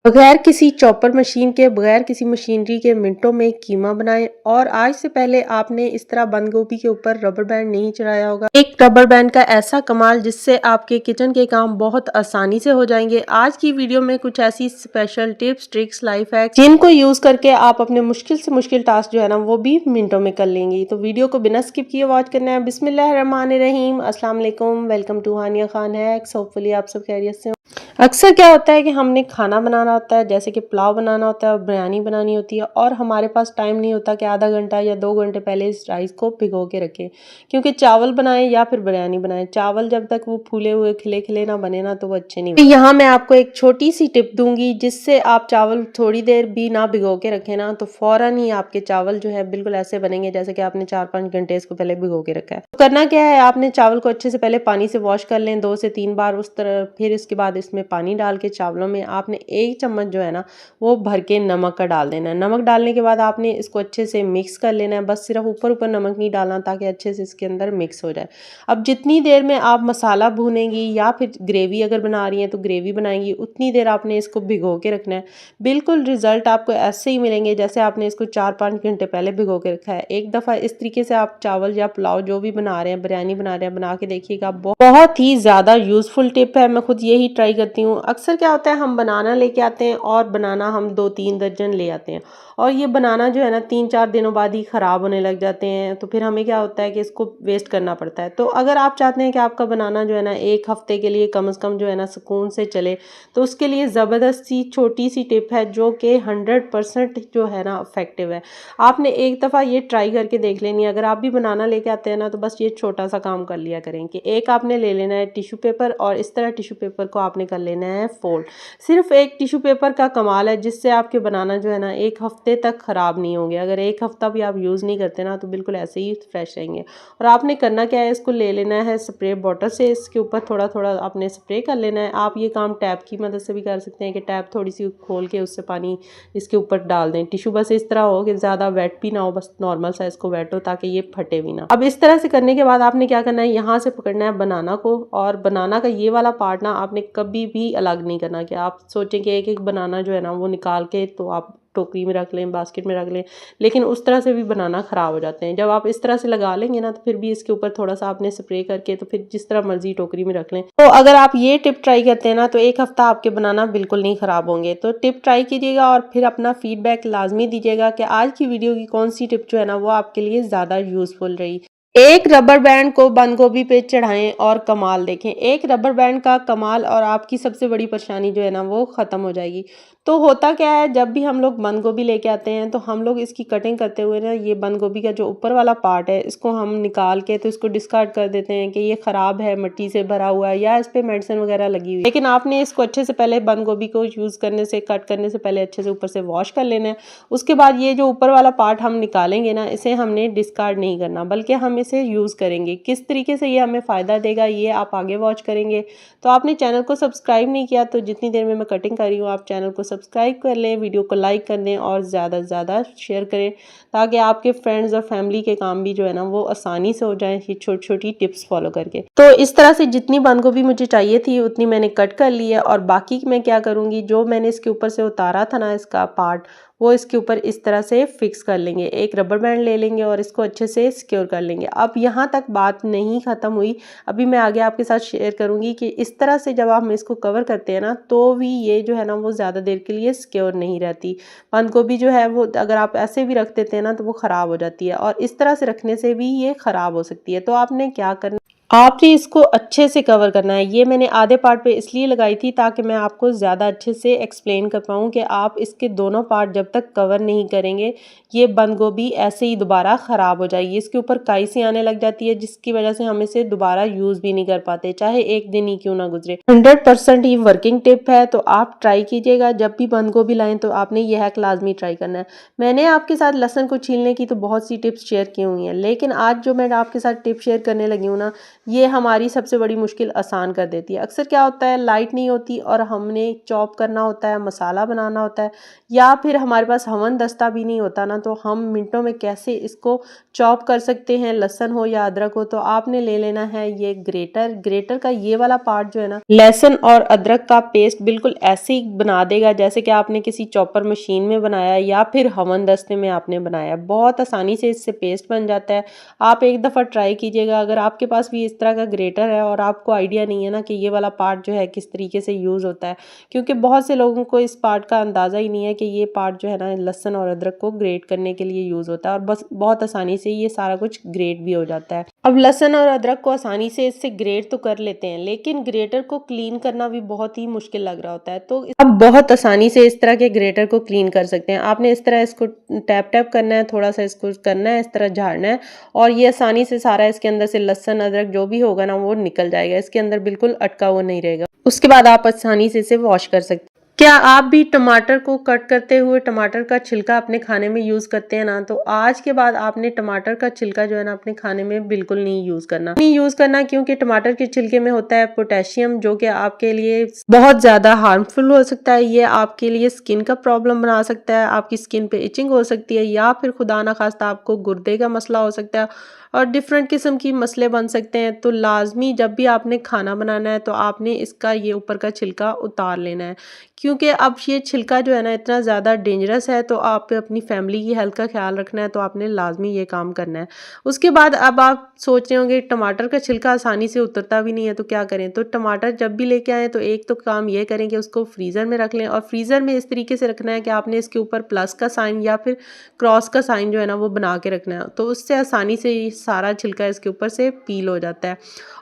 बगैर किसी chopper machine के, बगैर किसी मशीनरी के मिनटों में कीमा बनाएं। और आज से पहले आपने इस तरह बंद गोभी के ऊपर रबर बैंड नहीं चढ़ाया होगा। एक रबर बैंड का ऐसा कमाल जिससे आपके किचन के काम बहुत आसानी से हो जाएंगे। आज की वीडियो में कुछ ऐसी special tips, tricks, life hacks जिनको यूज करके आप अपने मुश्किल से मुश्किल टास्क जो है ना वो भी मिनटों में कर लेंगी। तो वीडियो को बिना स्किप किए वॉच करना है। बिस्मिल्लाहिर्रहमानिर्रहीम, अस्सलाम वालेकुम, welcome to Hania Khan hacks. Hopefully आप सब खैरियत से हो। अक्सर क्या होता है कि हमने खाना बनाना होता है, जैसे कि पुलाव बनाना होता है और बिरयानी बनानी होती है, और हमारे पास टाइम नहीं होता कि आधा घंटा या 2 घंटे पहले इस राइस को भिगो के रखें, क्योंकि चावल बनाएं या फिर बिरयानी बनाएं, चावल जब तक वो फूले हुए खिले खिले ना बने ना तो वो अच्छे नहीं बनते। यहाँ मैं आपको एक छोटी सी टिप दूंगी जिससे आप चावल थोड़ी देर भी ना भिगो के रखें ना तो फौरन ही आपके चावल जो है बिल्कुल ऐसे बनेंगे जैसे कि आपने 4-5 घंटे इसको पहले भिगो के रखा है। तो करना क्या है, आपने चावल को अच्छे से पहले पानी से वॉश कर लें 2 से 3 बार उस तरह। फिर इसके बाद इसमें पानी डाल के चावलों में आपने 1 चम्मच जो है ना वो भर के नमक का डाल देना है। नमक डालने के बाद आपने इसको अच्छे से मिक्स कर लेना है, बस सिर्फ ऊपर ऊपर नमक नहीं डालना ताकि अच्छे से इसके अंदर मिक्स हो जाए। अब जितनी देर में आप मसाला भूनेंगी या फिर ग्रेवी अगर बना रही हैं तो ग्रेवी बनाएंगी, उतनी देर आपने इसको भिगो के रखना है। बिल्कुल रिजल्ट आपको ऐसे ही मिलेंगे जैसे आपने इसको 4-5 घंटे पहले भिगो के रखा है। एक दफ़ा इस तरीके से आप चावल या पुलाव जो भी बना रहे हैं, बिरयानी बना रहे हैं, बना के देखिएगा। बहुत ही ज़्यादा यूजफुल टिप है, मैं खुद यही ट्राई करती हूँ। अक्सर क्या होता है, हम बनाना लेके आते हैं और बनाना हम 2-3 दर्जन ले आते हैं, और ये बनाना जो है ना 3-4 दिनों बाद ही ख़राब होने लग जाते हैं। तो फिर हमें क्या होता है कि इसको वेस्ट करना पड़ता है। तो अगर आप चाहते हैं कि आपका बनाना जो है ना 1 हफ्ते के लिए कम से कम जो है ना सुकून से चले, तो उसके लिए ज़बरदस्त सी छोटी सी टिप है जो कि 100% जो है ना इफेक्टिव है। आपने एक दफ़ा ये ट्राई करके देख लेनी है। अगर आप भी बनाना लेके आते हैं ना तो बस ये छोटा सा काम कर लिया करें कि एक आपने ले लेना है टिश्यू पेपर, और इस तरह टिश्यू पेपर को आपने कर लेना है फोल्ड। सिर्फ एक टिश्यू पेपर का कमाल है जिससे आपके बनाना जो है ना 1 हफ्ते तक ख़राब नहीं होंगे। अगर 1 हफ्ता भी आप यूज़ नहीं करते ना तो बिल्कुल ऐसे ही फ्रेश रहेंगे। और आपने करना क्या है, इसको ले लेना है स्प्रे बॉटल से, इसके ऊपर थोड़ा थोड़ा आपने स्प्रे कर लेना है। आप ये काम टैप की मदद से भी कर सकते हैं कि टैप थोड़ी सी खोल के उससे पानी इसके ऊपर डाल दें। टिश्यू बस इस तरह हो कि ज़्यादा वेट भी ना हो, बस नॉर्मल सा इसको वेट हो ताकि ये फटे भी ना। अब इस तरह से करने के बाद आपने क्या करना है, यहाँ से पकड़ना है बनाना को, और बनाना का ये वाला पार्ट ना आपने कभी भी अलग नहीं करना। कि आप सोचें कि एक एक बनाना जो है ना वो निकाल के तो आप टोकरी में रख लें, बास्केट में रख लें, लेकिन उस तरह से भी बनाना ख़राब हो जाते हैं। जब आप इस तरह से लगा लेंगे ना तो फिर भी इसके ऊपर थोड़ा सा आपने स्प्रे करके तो फिर जिस तरह मर्जी टोकरी में रख लें। तो अगर आप ये टिप ट्राई करते हैं ना तो 1 हफ्ता आपके बनाना बिल्कुल नहीं ख़राब होंगे। तो टिप ट्राई कीजिएगा और फिर अपना फीडबैक लाजमी दीजिएगा कि आज की वीडियो की कौन सी टिप जो है ना वो आपके लिए ज़्यादा यूजफुल रही। एक रबर बैंड को बंद गोभी पे चढ़ाएं और कमाल देखें। एक रबर बैंड का कमाल और आपकी सबसे बड़ी परेशानी जो है ना वो ख़त्म हो जाएगी। तो होता क्या है, जब भी हम लोग बंद गोभी लेके आते हैं तो हम लोग इसकी कटिंग करते हुए ना ये बंद गोभी का जो ऊपर वाला पार्ट है इसको हम निकाल के तो इसको डिस्कार्ड कर देते हैं कि ये ख़राब है, मिट्टी से भरा हुआ है या इस पर मेडिसिन वगैरह लगी हुई है। लेकिन आपने इसको अच्छे से पहले बंद गोभी को यूज़ करने से, कट करने से पहले अच्छे से ऊपर से वॉश कर लेना है। उसके बाद ये जो ऊपर वाला पार्ट हम निकालेंगे ना, इसे हमने डिस्कार्ड नहीं करना बल्कि हम इसे यूज़ करेंगे। किस तरीके से ये हमें फ़ायदा देगा ये आप आगे वॉच करेंगे। तो आपने चैनल को सब्सक्राइब नहीं किया तो जितनी देर में मैं कटिंग कर रही हूँ आप चैनल को सब्सक्राइब कर लें, वीडियो को लाइक कर दें और ज़्यादा से ज़्यादा शेयर करें ताकि आपके फ्रेंड्स और फैमिली के काम भी जो है ना वो आसानी से हो जाएं ये छोटी छोटी टिप्स फॉलो करके। तो इस तरह से जितनी बंद गोभी मुझे चाहिए थी उतनी मैंने कट कर ली है, और बाकी मैं क्या करूँगी, जो मैंने इसके ऊपर से उतारा था ना इसका पार्ट, वो इसके ऊपर इस तरह से फिक्स कर लेंगे। एक रबर बैंड ले लेंगे और इसको अच्छे से सिक्योर कर लेंगे। अब यहाँ तक बात नहीं ख़त्म हुई, अभी मैं आगे आपके साथ शेयर करूँगी कि इस तरह से जब आप इसको कवर करते हैं ना तो भी ये जो है ना वो ज़्यादा देर के लिए सिक्योर नहीं रहती। बंद गोभी जो है वो अगर आप ऐसे भी रख देते हैं ना तो वो ख़राब हो जाती है, और इस तरह से रखने से भी ये ख़राब हो सकती है। तो आपने क्या करना, आपने इसको अच्छे से कवर करना है। ये मैंने आधे पार्ट पे इसलिए लगाई थी ताकि मैं आपको ज़्यादा अच्छे से एक्सप्लेन कर पाऊँ कि आप इसके दोनों पार्ट जब तक कवर नहीं करेंगे ये बंद गोभी ऐसे ही दोबारा ख़राब हो जाएगी। इसके ऊपर काई सी आने लग जाती है जिसकी वजह से हम इसे दोबारा यूज़ भी नहीं कर पाते, चाहे एक दिन ही क्यों ना गुजरे। 100% ये वर्किंग टिप है, तो आप ट्राई कीजिएगा। जब भी बंद गोभी लाएँ तो आपने यह हैक लाजमी ट्राई करना है। मैंने आपके साथ लहसुन को छीलने की तो बहुत सी टिप्स शेयर की हुई हैं, लेकिन आज जो मैं आपके साथ टिप शेयर करने लगी हूँ ना ये हमारी सबसे बड़ी मुश्किल आसान कर देती है। अक्सर क्या होता है, लाइट नहीं होती और हमने चॉप करना होता है, मसाला बनाना होता है, या फिर हमारे पास हवन दस्ता भी नहीं होता ना, तो हम मिनटों में कैसे इसको चॉप कर सकते हैं, लहसुन हो या अदरक हो। तो आपने ले लेना है ये ग्रेटर। ग्रेटर का ये वाला पार्ट जो है ना, लहसुन और अदरक का पेस्ट बिल्कुल ऐसे ही बना देगा जैसे कि आपने किसी चॉपर मशीन में बनाया या फिर हवन दस्ते में आपने बनाया। बहुत आसानी से इससे पेस्ट बन जाता है। आप एक दफ़ा ट्राई कीजिएगा। अगर आपके पास भी इस तरह का ग्रेटर है और आपको आइडिया नहीं है ना कि ये वाला पार्ट जो है किस तरीके से यूज़ होता है, क्योंकि बहुत से लोगों को इस पार्ट का अंदाज़ा ही नहीं है कि ये पार्ट जो है ना लहसुन और अदरक को ग्रेट करने के लिए यूज़ होता है, और बस बहुत आसानी से ये सारा कुछ ग्रेट भी हो जाता है। अब लहसुन और अदरक को आसानी से इससे ग्रेट तो कर लेते हैं, लेकिन ग्रेटर को क्लीन करना भी बहुत ही मुश्किल लग रहा होता है। तो अब बहुत आसानी से इस तरह के ग्रेटर को क्लीन कर सकते हैं। आपने इस तरह इसको टैप टैप करना है, थोड़ा सा इसको करना है, इस तरह झाड़ना है, और ये आसानी से सारा इसके अंदर से लहसुन अदरक जो भी होगा ना वो निकल जाएगा, इसके अंदर बिल्कुल अटका हुआ नहीं रहेगा। उसके बाद आप आसानी से इसे वॉश कर सकते हैं। क्या आप भी टमाटर को कट करते हुए टमाटर का छिलका अपने खाने में यूज़ करते हैं ना, तो आज के बाद आपने टमाटर का छिलका जो है ना अपने खाने में बिल्कुल नहीं यूज़ करना, क्योंकि टमाटर के छिलके में होता है पोटेशियम, जो कि आपके लिए बहुत ज़्यादा हार्मफुल हो सकता है। ये आपके लिए स्किन का प्रॉब्लम बना सकता है, आपकी स्किन पे इचिंग हो सकती है, या फिर खुदा ना खास्ता आपको गुर्दे का मसला हो सकता है, और डिफरेंट किस्म की मसले बन सकते हैं। तो लाजमी जब भी आपने खाना बनाना है तो आपने इसका ये ऊपर का छिलका उतार लेना है, क्योंकि अब ये छिलका जो है ना इतना ज़्यादा डेंजरस है। तो आप अपनी फैमिली की हेल्थ का ख्याल रखना है, तो आपने लाजमी ये काम करना है। उसके बाद अब आप सोच रहे होंगे टमाटर का छिलका आसानी से उतरता भी नहीं है तो क्या करें। तो टमाटर जब भी लेके आएँ तो एक तो काम ये करें कि उसको फ्रीज़र में रख लें, और फ्रीज़र में इस तरीके से रखना है कि आपने इसके ऊपर प्लस का साइन या फिर क्रॉस का साइन जो है ना वो बना के रखना है, तो उससे आसानी से ये सारा छिलका इसके ऊपर से पील हो जाता है।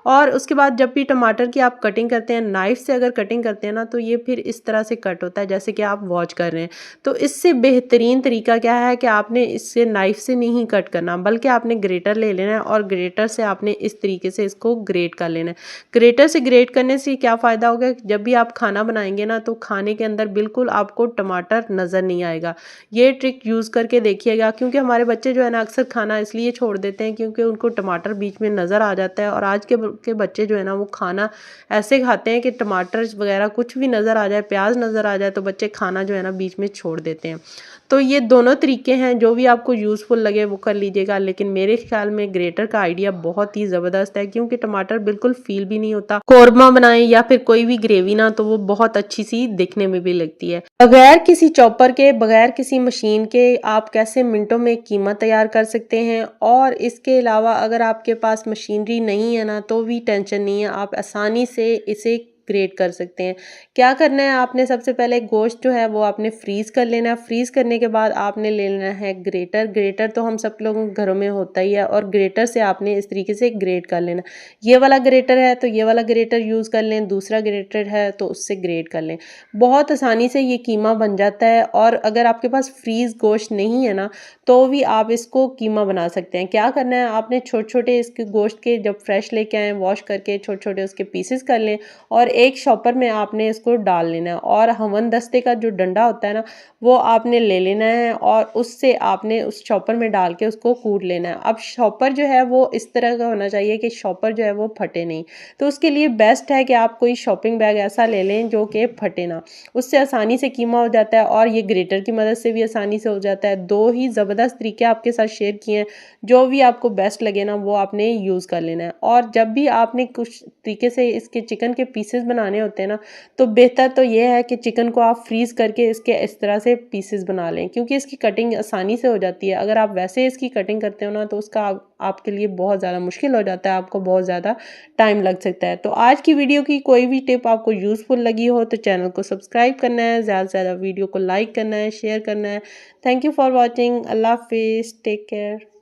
और उसके बाद जब भी टमाटर की आप कटिंग करते हैं, नाइफ से अगर कटिंग करते हैं ना, तो ये फिर इस तरह से कट होता है जैसे कि आप वॉच कर रहे हैं। तो इससे बेहतरीन तरीका क्या है कि आपने इससे नाइफ से नहीं कट करना, बल्कि आपने ग्रेटर ले लेना है, और ग्रेटर से आपने इस तरीके से इसको ग्रेट कर लेना है। ग्रेटर से ग्रेट करने से क्या फ़ायदा होगा, जब भी आप खाना बनाएंगे ना तो खाने के अंदर बिल्कुल आपको टमाटर नज़र नहीं आएगा। ये ट्रिक यूज़ करके देखिएगा, क्योंकि हमारे बच्चे जो है ना अक्सर खाना इसलिए छोड़ देते हैं क्योंकि उनको टमाटर बीच में नज़र आ जाता है, और आज के बच्चे जो है ना वो खाना ऐसे खाते हैं कि टमाटर वगैरह कुछ भी नज़र आ जाए, प्याज नज़र आ जाए तो बच्चे खाना जो है ना बीच में छोड़ देते हैं। तो ये दोनों तरीके हैं, जो भी आपको यूज़फुल लगे वो कर लीजिएगा, लेकिन मेरे ख्याल में ग्रेटर का आइडिया बहुत ही ज़बरदस्त है, क्योंकि टमाटर बिल्कुल फील भी नहीं होता। कौरमा बनाएं या फिर कोई भी ग्रेवी ना, तो वो बहुत अच्छी सी दिखने में भी लगती है। बगैर किसी चॉपर के, बगैर किसी मशीन के आप कैसे मिनटों में कीमा तैयार कर सकते हैं। और इसके अलावा अगर आपके पास मशीनरी नहीं है ना तो भी टेंशन नहीं है, आप आसानी से इसे ग्रेट कर सकते हैं। क्या करना है, आपने सबसे पहले गोश्त जो है वो आपने फ्रीज़ कर लेना है। फ्रीज़ करने के बाद आपने ले लेना है ग्रेटर। ग्रेटर तो हम सब लोगों के घरों में होता ही है, और ग्रेटर से आपने इस तरीके से ग्रेट कर लेना। ये वाला ग्रेटर है तो ये वाला ग्रेटर यूज़ कर लें, दूसरा ग्रेटर है तो उससे ग्रेट कर लें। बहुत आसानी से ये कीमा बन जाता है। और अगर आपके पास फ्रीज़ गोश्त नहीं है ना तो भी आप इसको कीमा बना सकते हैं। क्या करना है, आपने छोटे छोटे इसके गोश्त के जब फ्रेश लेके आएँ वॉश करके छोटे छोटे उसके पीसेस कर लें, और एक शॉपर में आपने इसको डाल लेना है, और हवन दस्ते का जो डंडा होता है ना वो आपने ले लेना है, और उससे आपने उस शॉपर में डाल के उसको कूट लेना है। अब शॉपर जो है वो इस तरह का होना चाहिए कि शॉपर जो है वो फटे नहीं। तो उसके लिए बेस्ट है कि आप कोई शॉपिंग बैग ऐसा ले लें जो कि फटे ना, उससे आसानी से कीमा हो जाता है, और ये ग्रेटर की मदद से भी आसानी से हो जाता है। दो ही ज़बरदस्त तरीके आपके साथ शेयर किए हैं, जो भी आपको बेस्ट लगे ना वो आपने यूज़ कर लेना है। और जब भी आपने कुछ तरीके से इसके चिकन के पीसेस बनाने होते हैं ना, तो बेहतर तो ये है कि चिकन को आप फ्रीज़ करके इसके इस तरह से पीसेस बना लें, क्योंकि इसकी कटिंग आसानी से हो जाती है। अगर आप वैसे इसकी कटिंग करते हो ना तो उसका आपके लिए बहुत ज़्यादा मुश्किल हो जाता है, आपको बहुत ज़्यादा टाइम लग सकता है। तो आज की वीडियो की कोई भी टिप आपको यूज़फुल लगी हो तो चैनल को सब्सक्राइब करना है, ज़्यादा से ज़्यादा वीडियो को लाइक करना है, शेयर करना है। Thank you for watching. अल्लाह हाफिज़, टेक केयर।